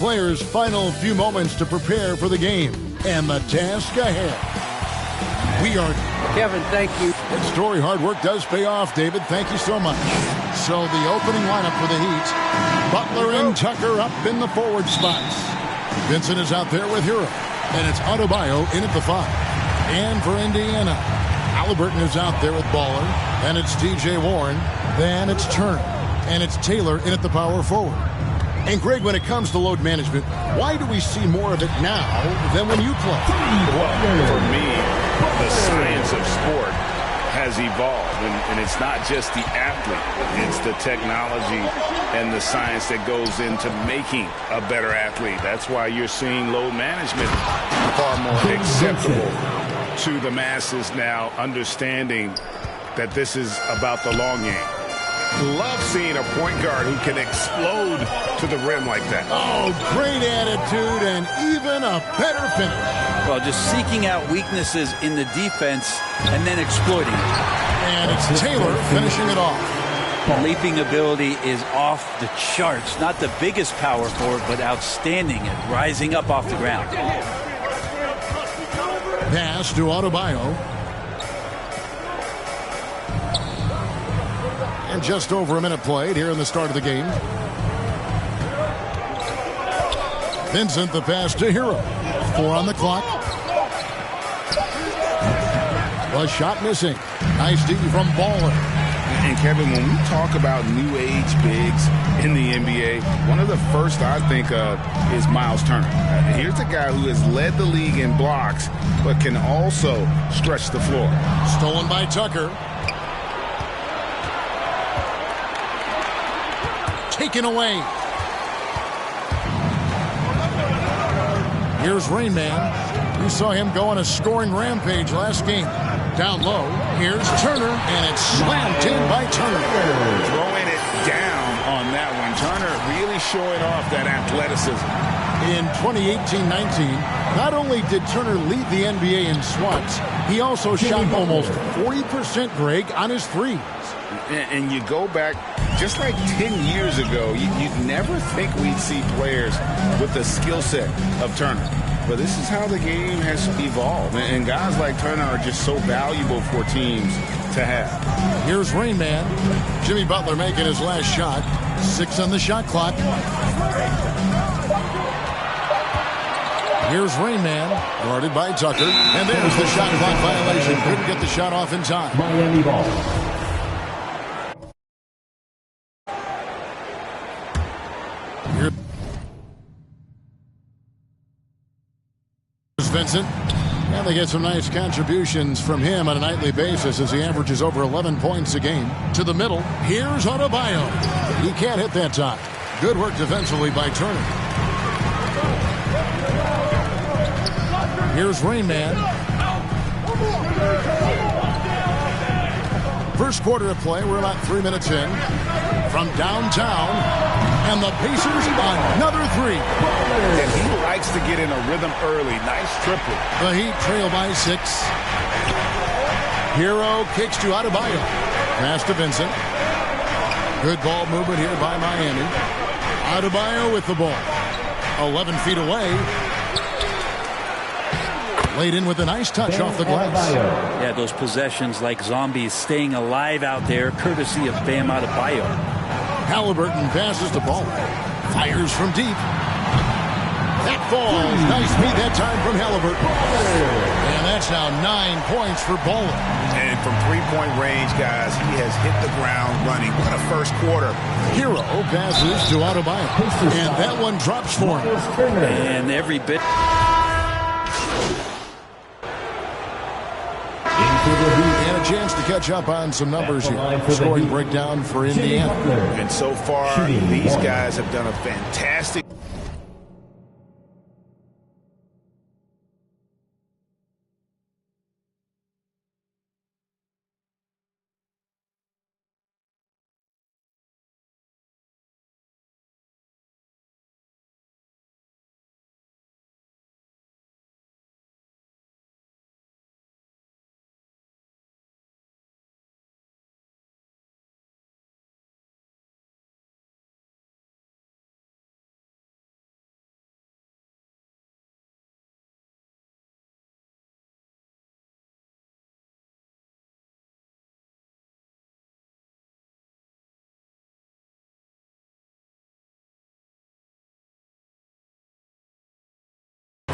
Players' final few moments to prepare for the game and the task ahead. We are Kevin, thank you. Good story. Hard work does pay off, David. Thank you so much. So the opening lineup for the Heat. Butler and Tucker up in the forward spots. Vincent is out there with Hero. And it's Adebayo in at the 5. And for Indiana, Halliburton is out there with Baller. And it's T.J. Warren. Then it's Turner. And it's Taylor in at the power forward. And Greg, when it comes to load management, why do we see more of it now than when you play? Well, for me, the science of sport has evolved, and it's not just the athlete. It's the technology and the science that goes into making a better athlete. That's why you're seeing load management far more acceptable to the masses now, understanding that this is about the long game. Love seeing a point guard who can explode to the rim like that. Oh, great attitude and even a better finish. Well, just seeking out weaknesses in the defense and then exploiting it. And it's Taylor finishing it off. Leaping ability is off the charts. Not the biggest power forward, but outstanding at rising up off the ground. Pass to Adebayo. And just over a minute played here in the start of the game. Vincent, the pass to Hero. 4 on the clock. A shot missing. Nice D from Baller. And Kevin, when we talk about new age bigs in the NBA, one of the first I think of is Miles Turner. Here's a guy who has led the league in blocks, but can also stretch the floor. Stolen by Tucker. Taken away. Here's Rain Man. We saw him go on a scoring rampage last game. Down low, here's Turner, and it's slammed in by Turner. Throwing it down on that one. Turner really showing off that athleticism. In 2018-19, not only did Turner lead the NBA in swats, he also shot almost 40%, Greg, on his threes. And you go back just like 10 years ago, you'd never think we'd see players with the skill set of Turner. But this is how the game has evolved. And guys like Turner are just so valuable for teams to have. Here's Rain Man. Jimmy Butler making his last shot. 6 on the shot clock. Here's Rain Man, guarded by Tucker. And there's the shot clock violation. Couldn't get the shot off in time. Miami ball. Vincent, and they get some nice contributions from him on a nightly basis as he averages over 11 points a game. To the middle, here's Adebayo. He can't hit that time. Good work defensively by Turner. Here's Rain Man. First quarter of play, we're about 3 minutes in. From downtown, and the Pacers another 3. And he likes to get in a rhythm early. Nice triple. The Heat trail by 6. Hero kicks to Adebayo. Pass to Vincent. Good ball movement here by Miami. Adebayo with the ball. 11 feet away. Laid in with a nice touch off the glass. Yeah, those possessions like zombies staying alive out there, courtesy of Bam Adebayo. Halliburton passes the ball. Fires from deep. That falls. Nice feed that time from Halliburton. And that's now 9 points for Baller. And from three-point range, guys, he has hit the ground running. What a first quarter. Hero passes to Adebayo. And that one drops for him. And every bit. And a chance to catch up on some numbers here. Scoring breakdown for Indiana. And so far, these guys have done a fantastic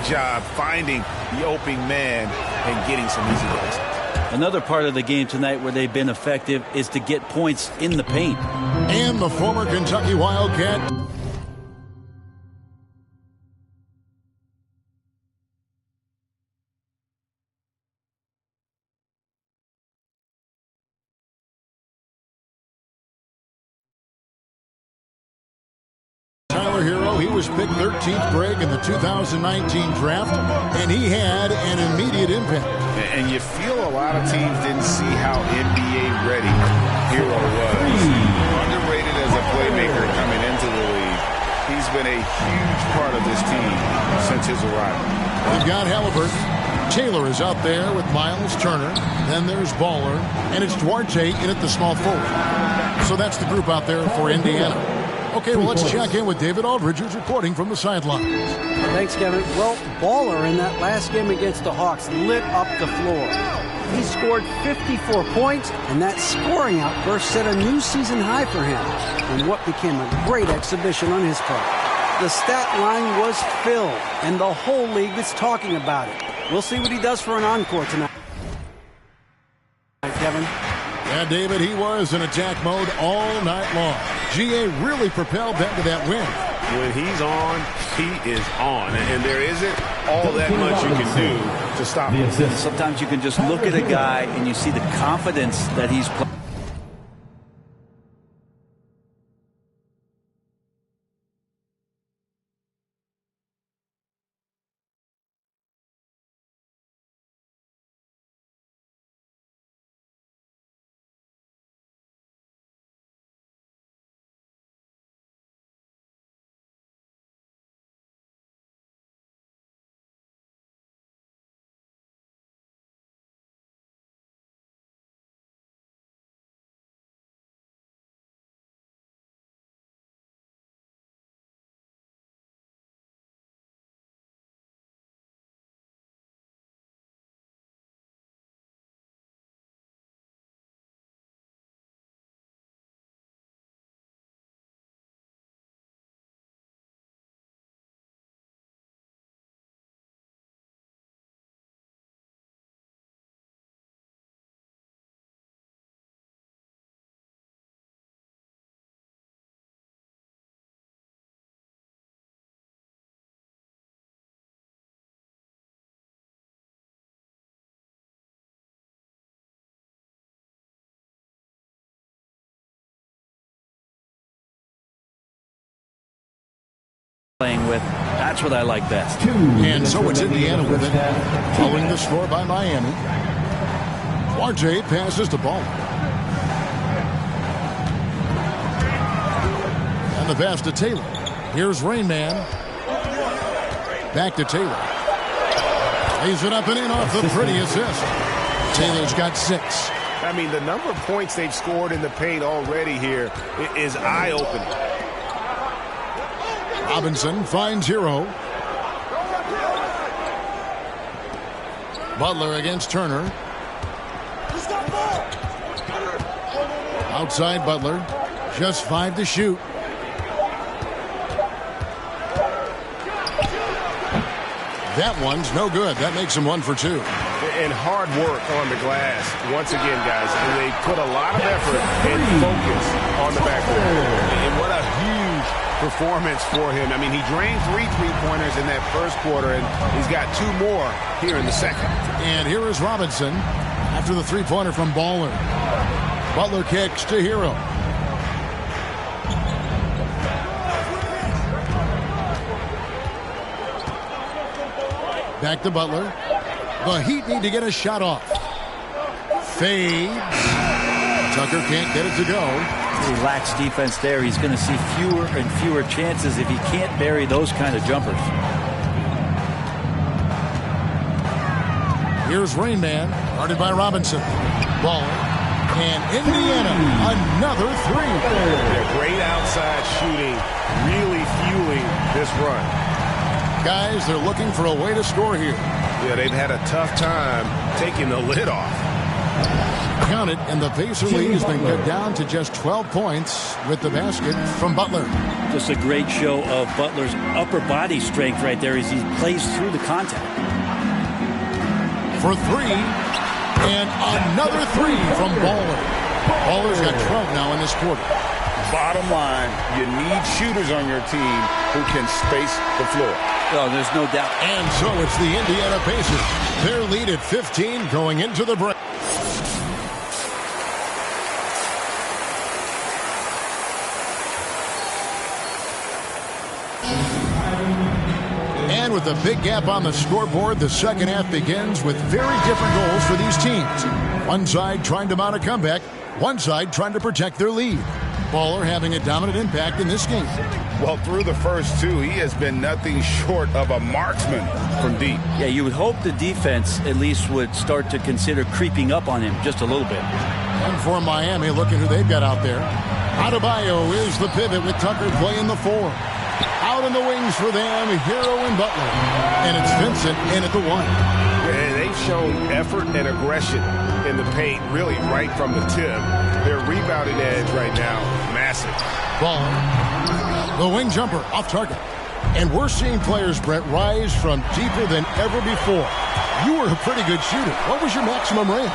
job finding the opening man and getting some easy baskets. Another part of the game tonight where they've been effective is to get points in the paint. And the former Kentucky Wildcat. Tyler Hero, he was picked 13th grade in the 2019 draft, and he had an immediate impact. And you feel a lot of teams didn't see how NBA ready Hero was. Underrated as a playmaker coming into the league. He's been a huge part of this team since his arrival. They've got Halliburton. Taylor is out there with Miles Turner. Then there's Baller. And it's Duarte in at the small forward. So that's the group out there for Indiana. Okay, well, let's check in with David Aldridge, who's reporting from the sidelines. Thanks, Kevin. Well, Baller in that last game against the Hawks lit up the floor. He scored 54 points, and that scoring outburst set a new season high for him in what became a great exhibition on his part. The stat line was filled, and the whole league is talking about it. We'll see what he does for an encore tonight. Kevin. Yeah, David, he was in attack mode all night long. GA really propelled them to that win. When he's on, he is on. And there isn't all that much you can do to stop him. Sometimes you can just look at a guy and you see the confidence that he's playing. Playing with. That's what I like best. And so it's Indiana with it, following the score by Miami. RJ passes the ball. And the pass to Taylor. Here's Rain Man. Back to Taylor. Lays it up and in off the pretty assist. Taylor's got 6. I mean, the number of points they've scored in the paint already here is eye-opening. Robinson finds Hero. Butler against Turner. Outside Butler. Just 5 to shoot. That one's no good. That makes him 1 for 2. And hard work on the glass. Once again, guys, they put a lot of effort and focus on the backboard. And what a huge performance for him. I mean, he drained 3 3-pointers in that first quarter, and he's got 2 more here in the second. And here is Robinson after the 3-pointer from Baller. Butler kicks to Hero. Back to Butler. The Heat need to get a shot off. Fades. Tucker can't get it to go. He lacks defense there. He's going to see fewer and fewer chances if he can't bury those kind of jumpers. Here's Rain Man, guarded by Robinson. Baller. And Indiana, another 3. Yeah, great outside shooting, really fueling this run. Guys, they're looking for a way to score here. Yeah, they've had a tough time taking the lid off. Count it, and the Pacer lead has been cut down to just 12 points with the basket from Butler. Just a great show of Butler's upper body strength right there as he plays through the contact. For three, and another three from Baller. Baller's got 12 now in this quarter. Bottom line, you need shooters on your team who can space the floor. Oh, there's no doubt. And so it's the Indiana Pacers. Their lead at 15 going into the break. And with a big gap on the scoreboard, the second half begins with very different goals for these teams. One side trying to mount a comeback, one side trying to protect their lead. Baller having a dominant impact in this game. Well, through the first two, he has been nothing short of a marksman from deep. Yeah, you would hope the defense at least would start to consider creeping up on him just a little bit. And for Miami, look at who they've got out there. Adebayo is the pivot with Tucker playing the 4. Out in the wings for them, Hero and Butler. And it's Vincent in at the 1. Yeah, they've shown effort and aggression in the paint, really right from the tip. Their rebounding edge right now, massive. Ball. The wing jumper off target. And we're seeing players, Brett, rise from deeper than ever before. You were a pretty good shooter. What was your maximum range?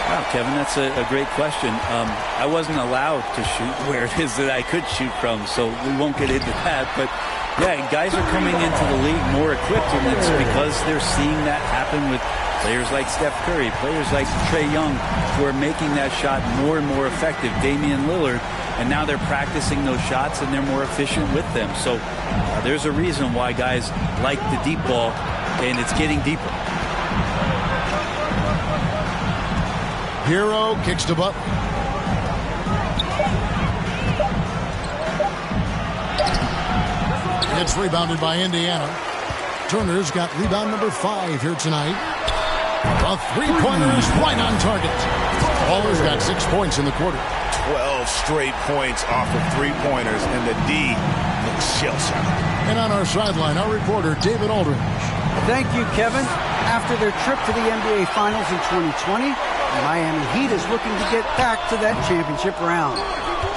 Wow, Kevin, that's a great question. I wasn't allowed to shoot where it is that I could shoot from, so we won't get into that. But, yeah, guys are coming into the league more equipped, and it's because they're seeing that happen with players like Steph Curry, players like Trae Young, who are making that shot more and more effective, Damian Lillard, and now they're practicing those shots and they're more efficient with them. So there's a reason why guys like the deep ball, and it's getting deeper. Hero kicks to Butler. It's rebounded by Indiana. Turner's got rebound number 5 here tonight. The three-pointer is right on target. Baller's got 6 points in the quarter. 12 straight points off of three-pointers, and the D looks shell-shocked. And on our sideline, our reporter, David Aldridge. Thank you, Kevin. After their trip to the NBA Finals in 2020, the Miami Heat is looking to get back to that championship round.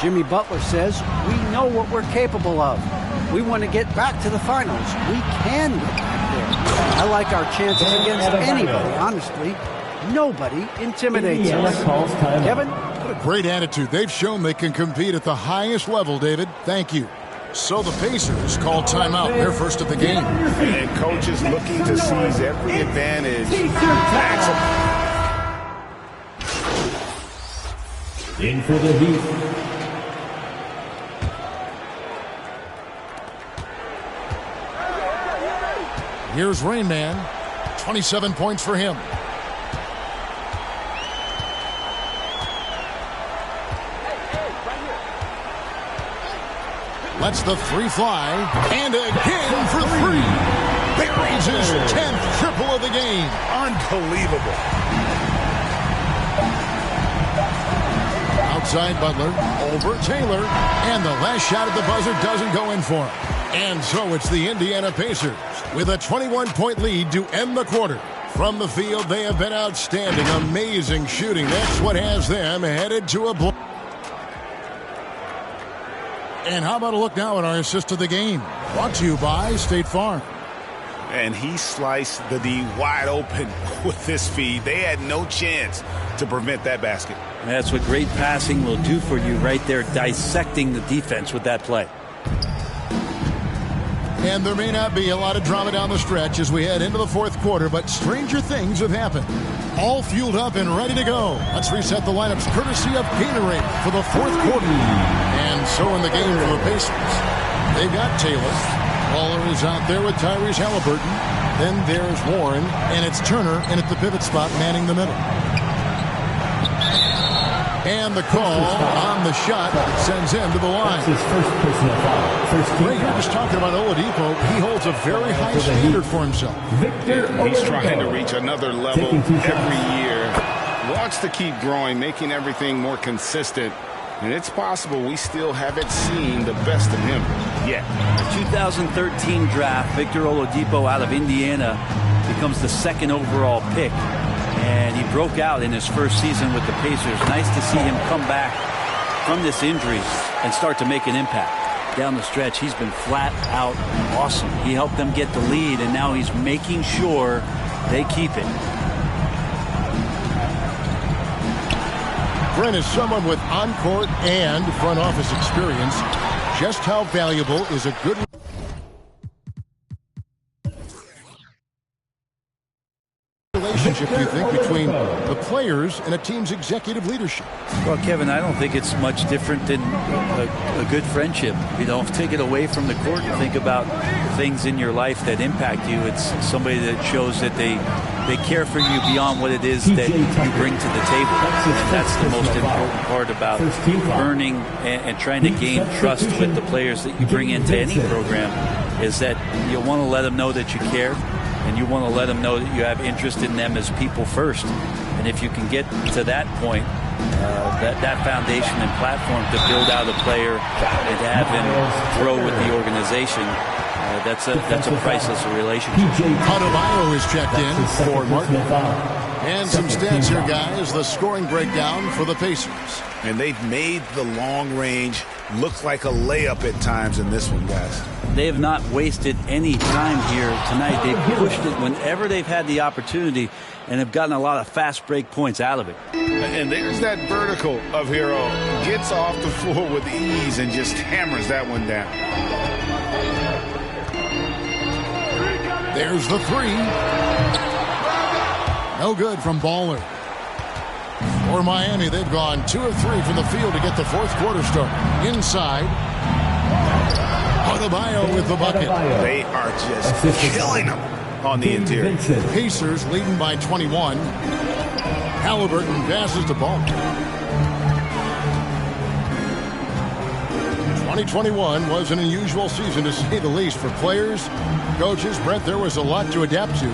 Jimmy Butler says, we know what we're capable of. We want to get back to the finals. We can get back there. I like our chances against anybody, honestly. Nobody intimidates us. Kevin? What a great attitude. They've shown they can compete at the highest level, David. Thank you. So the Pacers call timeout. They're first of the game. And coaches looking to seize every advantage. In for the Heat. Here's Rain Man. 27 points for him. Lets the 3 fly. And again for 3. Buries his 10th triple of the game. Unbelievable. Outside Butler. Over Taylor. And the last shot at the buzzer doesn't go in for him. And so it's the Indiana Pacers with a 21-point lead to end the quarter. From the field, they have been outstanding. Amazing shooting. That's what has them headed to a blow. And how about a look now at our assist of the game? Brought to you by State Farm. And he sliced the D wide open with this feed. They had no chance to prevent that basket. That's what great passing will do for you right there, dissecting the defense with that play. And there may not be a lot of drama down the stretch as we head into the fourth quarter, but stranger things have happened. All fueled up and ready to go. Let's reset the lineups courtesy of Gatorade for the fourth quarter. And so in the game for the Pacers, they've got Taylor. Baller is out there with Tyrese Halliburton. Then there's Warren, and it's Turner in at the pivot spot manning the middle. And the call on the shot sends him to the line. His first personal foul. Ray, you're just talking about Oladipo. He holds a very high standard for himself. He's trying to reach another level every year. Wants to keep growing, making everything more consistent. And it's possible we still haven't seen the best of him yet. The 2013 draft, Victor Oladipo out of Indiana becomes the 2nd overall pick. And he broke out in his first season with the Pacers. Nice to see him come back from this injury and start to make an impact. down the stretch, he's been flat out awesome. He helped them get the lead, and now he's making sure they keep it. Brent is someone with on-court and front office experience. Just how valuable is a good relationship, do you think, between the players and a team's executive leadership? Well, Kevin, I don't think it's much different than a good friendship. You know, take it away from the court and think about things in your life that impact you. It's somebody that shows that they care for you beyond what it is that you bring to the table. And that's the most important part about earning and trying to gain trust with the players that you bring into any program, is that you want to let them know that you care, and you want to let them know that you have interest in them as people first. And if you can get to that point, that foundation and platform to build out a player and to have him grow with the organization, that's a priceless relationship. Adebayo is checked in for Martin. And some stats here, guys. The scoring breakdown for the Pacers. And they've made the long range look like a layup at times in this one, guys. They have not wasted any time here tonight. They've pushed it whenever they've had the opportunity and have gotten a lot of fast break points out of it. And there's that vertical of Hero. Gets off the floor with ease and just hammers that one down. There's the three. No good from Baller. For Miami, they've gone 2 of 3 from the field to get the fourth quarter started. Inside, Adebayo with the bucket. They are just killing them on the interior. Pacers leading by 21. Halliburton passes the ball. 2021 was an unusual season, to say the least, for players, coaches. Brent, there was a lot to adapt to.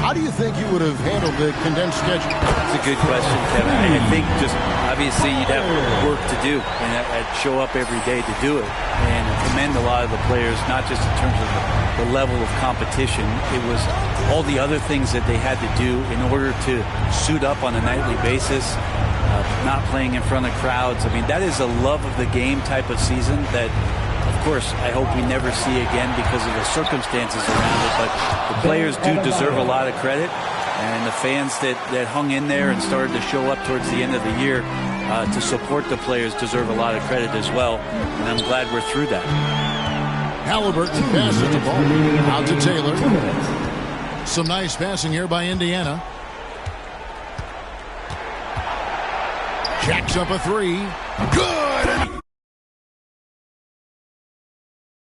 How do you think you would have handled the condensed schedule? That's a good question, Kevin. I think just obviously you'd have work to do, and I'd show up every day to do it. And commend a lot of the players, not just in terms of the level of competition. It was all the other things that they had to do in order to suit up on a nightly basis. Not playing in front of crowds. I mean, that is a love of the game type of season that, of course, I hope we never see again because of the circumstances around it. But the players do deserve a lot of credit, and the fans that hung in there and started to show up towards the end of the year to support the players deserve a lot of credit as well. And I'm glad we're through that. Halliburton passes the ball out to Taylor. Some nice passing here by Indiana. Jacks up a three. Good!